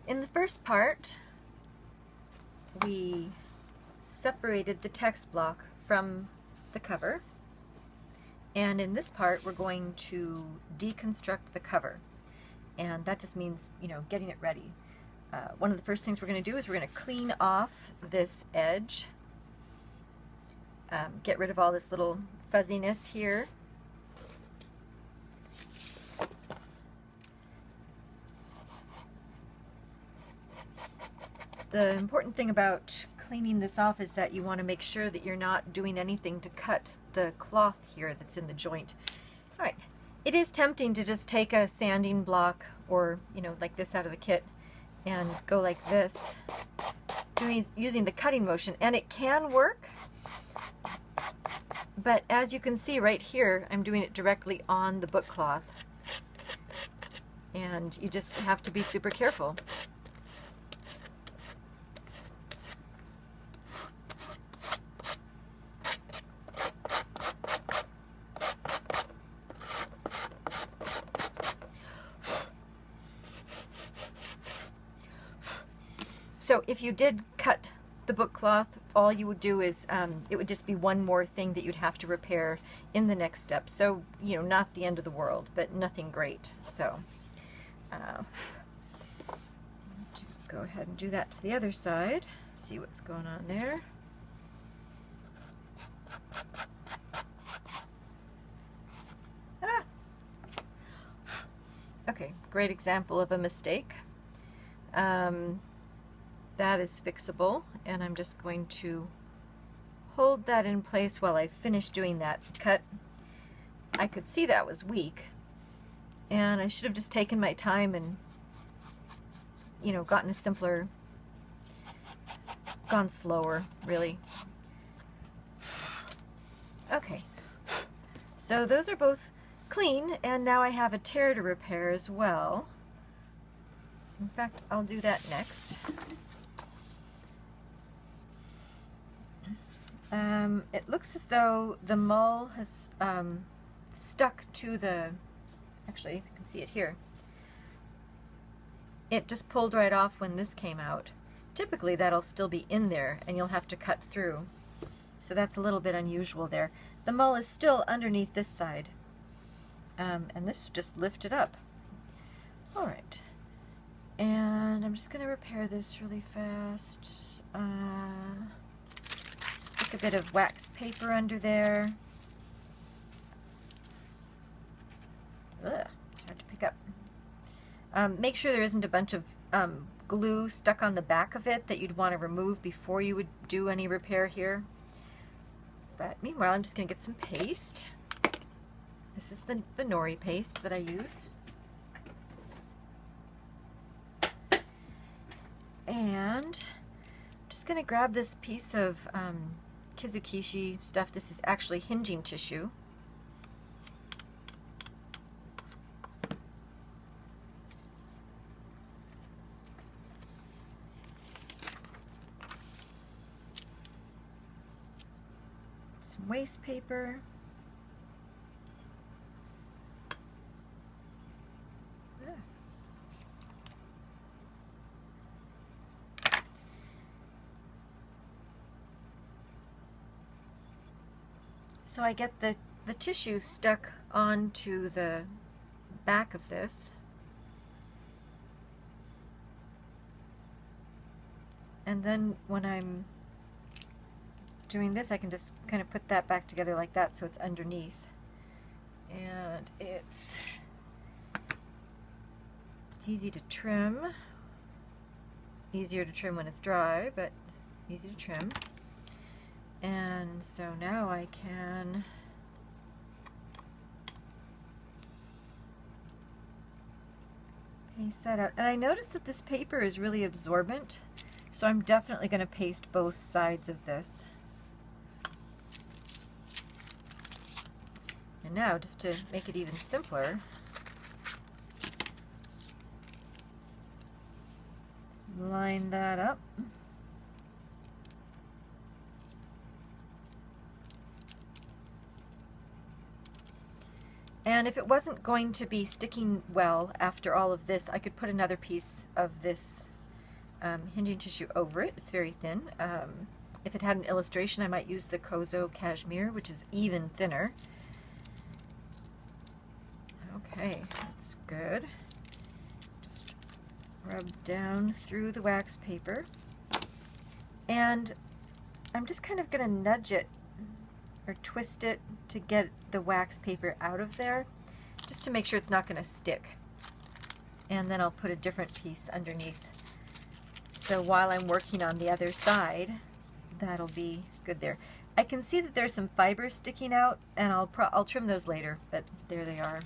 In the first part, we separated the text block from the cover, and in this part we're going to deconstruct the cover, and that just means, you know, getting it ready. One of the first things we're going to do is we're going to clean off this edge, get rid of all this little fuzziness here. The important thing about cleaning this off is that you want to make sure that you're not doing anything to cut the cloth here that's in the joint. Alright, it is tempting to just take a sanding block or, you know, like this out of the kit and go like this, using the cutting motion, and it can work, but as you can see right here, I'm doing it directly on the book cloth, and you just have to be super careful. So if you did cut the book cloth, all you would do is, it would just be one more thing that you'd have to repair in the next step. So, you know, not the end of the world, but nothing great. So, go ahead and do that to the other side. See what's going on there. Okay, great example of a mistake. That is fixable, and I'm just going to hold that in place while I finish doing that cut. I could see that was weak, and I should have just taken my time and, you know, gotten a simpler, gone slower, really. Okay, so those are both clean, and now I have a tear to repair as well. In fact, I'll do that next. It looks as though the mull has stuck to the, actually, you can see it here. It just pulled right off when this came out. Typically that'll still be in there and you'll have to cut through. So that's a little bit unusual there. The mull is still underneath this side. And this just lifted up. Alright. And I'm just going to repair this really fast. Stick a bit of wax paper under there. Ugh, it's hard to pick up. Make sure there isn't a bunch of glue stuck on the back of it that you'd want to remove before you would do any repair here. But meanwhile, I'm just going to get some paste. This is the nori paste that I use. And I'm just going to grab this piece of Kizukishi stuff. This is actually hinging tissue. Some waste paper. So I get the tissue stuck onto the back of this. And then when I'm doing this, I can just kind of put that back together like that so it's underneath. And it's easy to trim. Easier to trim when it's dry, but easy to trim. And so now I can paste that out. And I noticed that this paper is really absorbent, so I'm definitely going to paste both sides of this. And now, just to make it even simpler, line that up. And if it wasn't going to be sticking well after all of this, I could put another piece of this hinging tissue over it. It's very thin. If it had an illustration, I might use the Kozo cashmere, which is even thinner. Okay, that's good. Just rub down through the wax paper. And I'm just kind of going to nudge it or twist it to get the wax paper out of there, just to make sure it's not going to stick. And then I'll put a different piece underneath. So while I'm working on the other side, that'll be good there. I can see that there's some fibers sticking out, and I'll trim those later, but there they are.